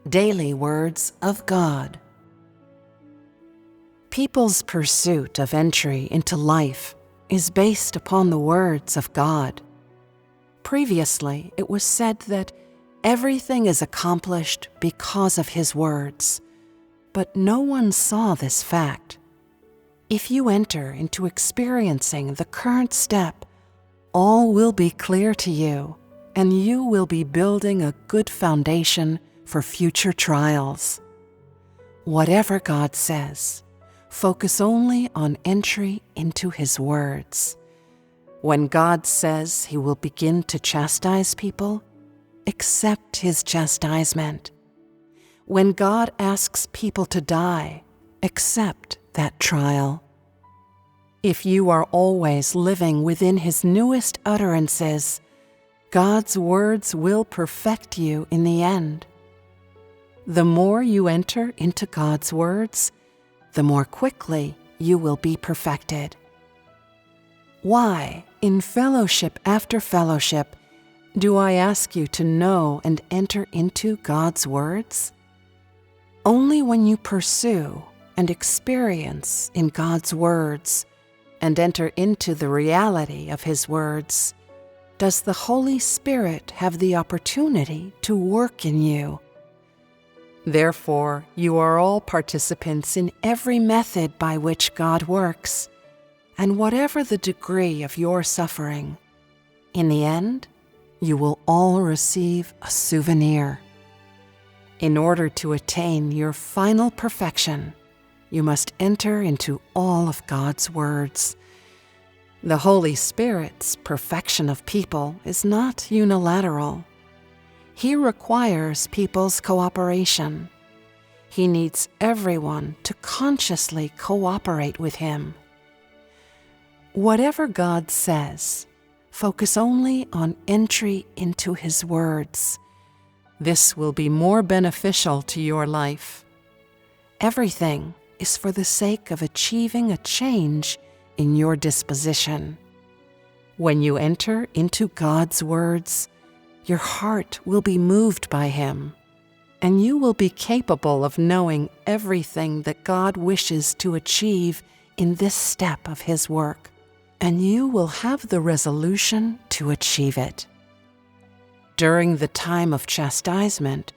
Daily Words of God. People's pursuit of entry into life is based upon the words of God. Previously, it was said that everything is accomplished because of His words, but no one saw this fact. If you enter into experiencing the current step, all will be clear to you, and you will be building a good foundation for future trials. Whatever God says, focus only on entry into His words. When God says He will begin to chastise people, accept His chastisement. When God asks people to die, accept that trial. If you are always living within His newest utterances, God's words will perfect you in the end. The more you enter into God's words, the more quickly you will be perfected. Why, in fellowship after fellowship, do I ask you to know and enter into God's words? Only when you pursue and experience in God's words and enter into the reality of His words does the Holy Spirit have the opportunity to work in you. Therefore, you are all participants in every method by which God works, and whatever the degree of your suffering, in the end, you will all receive a souvenir. In order to attain your final perfection, you must enter into all of God's words. The Holy Spirit's perfection of people is not unilateral. He requires people's cooperation. He needs everyone to consciously cooperate with Him. Whatever God says, focus only on entry into His words. This will be more beneficial to your life. Everything is for the sake of achieving a change in your disposition. When you enter into God's words, your heart will be moved by Him, and you will be capable of knowing everything that God wishes to achieve in this step of His work, and you will have the resolution to achieve it. During the time of chastisement,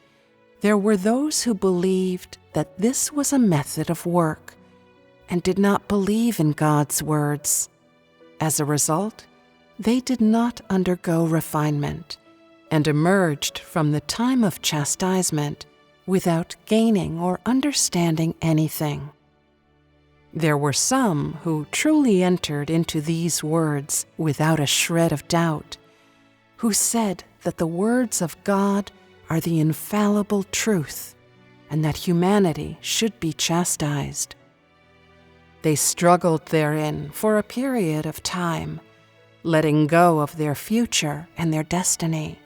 there were those who believed that this was a method of work and did not believe in God's words. As a result, they did not undergo refinement and emerged from the time of chastisement without gaining or understanding anything. There were some who truly entered into these words without a shred of doubt, who said that the words of God are the infallible truth and that humanity should be chastised. They struggled therein for a period of time, letting go of their future and their destiny.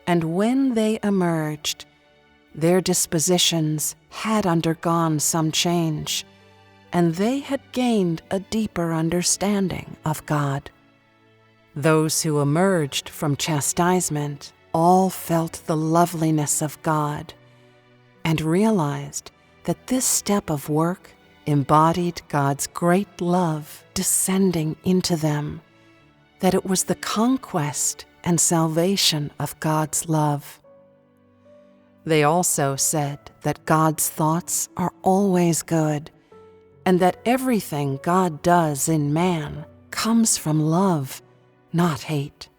And when they emerged, their dispositions had undergone some change, and they had gained a deeper understanding of God. Those who emerged from chastisement all felt the loveliness of God and realized that this step of work embodied God's great love descending into them, that it was the conquest and salvation of God's love. They also said that God's thoughts are always good, and that everything God does in man comes from love, not hate.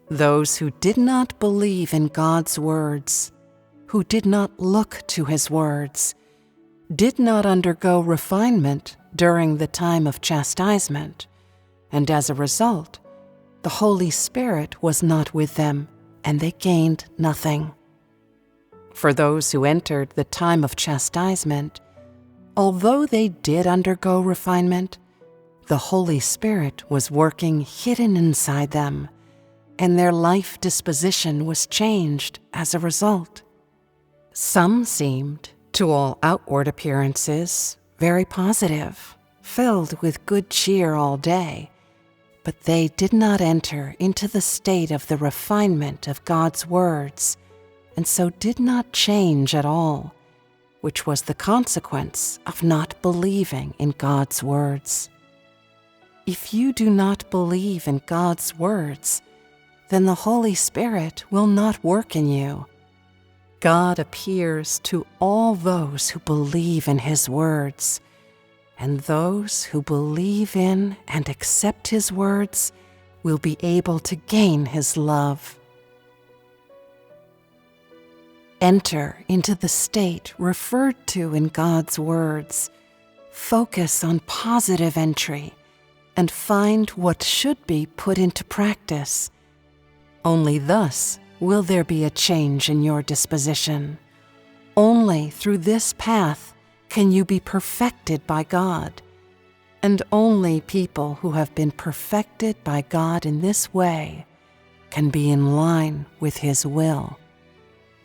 Those who did not believe in God's words, who did not look to His words, did not undergo refinement during the time of chastisement, and as a result, the Holy Spirit was not with them, and they gained nothing. For those who entered the time of chastisement, although they did undergo refinement, the Holy Spirit was working hidden inside them, and their life disposition was changed as a result. Some seemed, to all outward appearances, very positive, filled with good cheer all day, but they did not enter into the state of the refinement of God's words and so did not change at all, which was the consequence of not believing in God's words. If you do not believe in God's words, then the Holy Spirit will not work in you. God appears to all those who believe in His words, and those who believe in and accept His words will be able to gain His love. Enter into the state referred to in God's words. Focus on positive entry and find what should be put into practice. Only thus will there be a change in your disposition. Only through this path can you be perfected by God, and only people who have been perfected by God in this way can be in line with His will.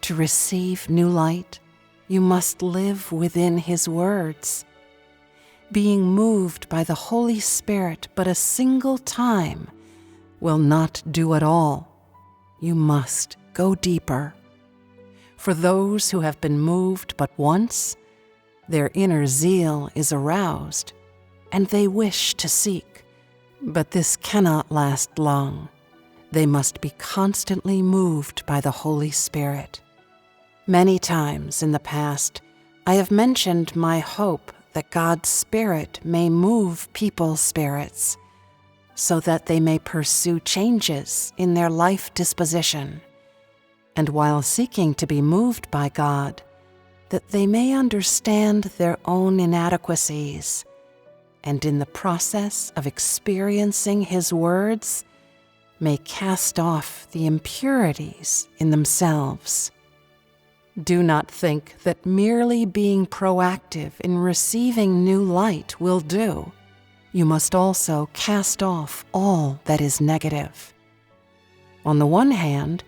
To receive new light, you must live within His words. Being moved by the Holy Spirit but a single time will not do it all. You must go deeper. For those who have been moved but once, their inner zeal is aroused, and they wish to seek, but this cannot last long. They must be constantly moved by the Holy Spirit. Many times in the past, I have mentioned my hope that God's Spirit may move people's spirits, so that they may pursue changes in their life disposition, and while seeking to be moved by God, that they may understand their own inadequacies, and in the process of experiencing His words, may cast off the impurities in themselves. Do not think that merely being proactive in receiving new light will do. You must also cast off all that is negative. On the one hand,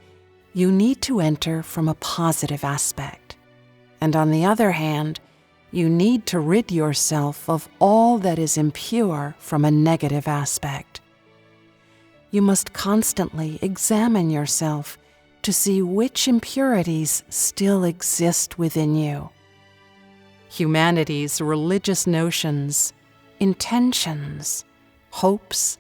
you need to enter from a positive aspect, and on the other hand, you need to rid yourself of all that is impure from a negative aspect. You must constantly examine yourself to see which impurities still exist within you. Humanity's religious notions, intentions, hopes,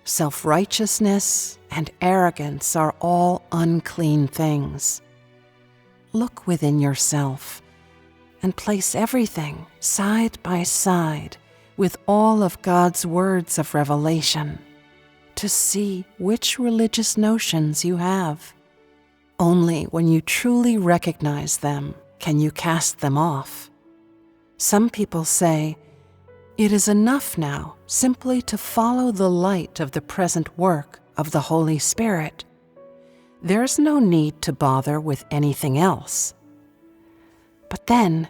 self-righteousness, and arrogance are all unclean things. Look within yourself and place everything side by side with all of God's words of revelation to see which religious notions you have. Only when you truly recognize them can you cast them off. Some people say, "It is enough now simply to follow the light of the present work of the Holy Spirit. There's no need to bother with anything else." But then,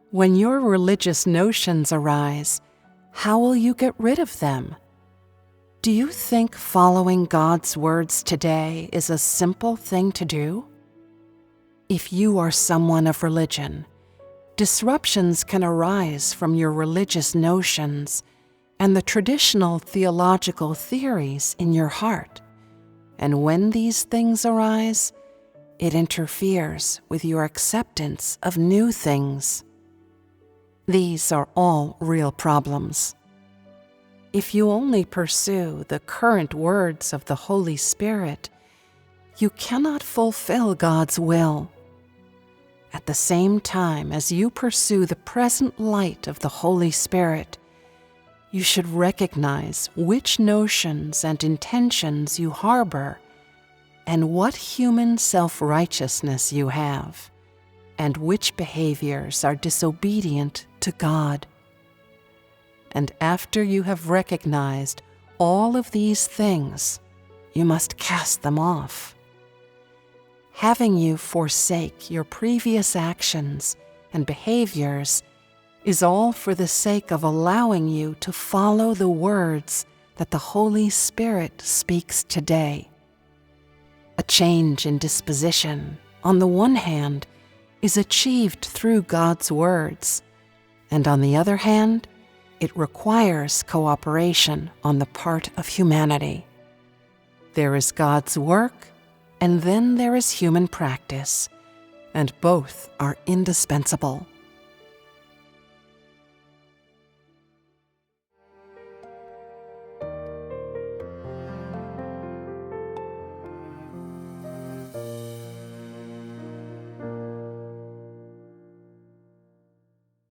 when your religious notions arise, how will you get rid of them? Do you think following God's words today is a simple thing to do? If you are someone of religion, disruptions can arise from your religious notions and the traditional theological theories in your heart. And when these things arise, it interferes with your acceptance of new things. These are all real problems. If you only pursue the current words of the Holy Spirit, you cannot fulfill God's will. At the same time as you pursue the present light of the Holy Spirit, you should recognize which notions and intentions you harbor and what human self-righteousness you have, and which behaviors are disobedient to God. And after you have recognized all of these things, you must cast them off. Having you forsake your previous actions and behaviors is all for the sake of allowing you to follow the words that the Holy Spirit speaks today. A change in disposition, on the one hand, is achieved through God's words, and on the other hand, it requires cooperation on the part of humanity. There is God's work, and then there is human practice, and both are indispensable.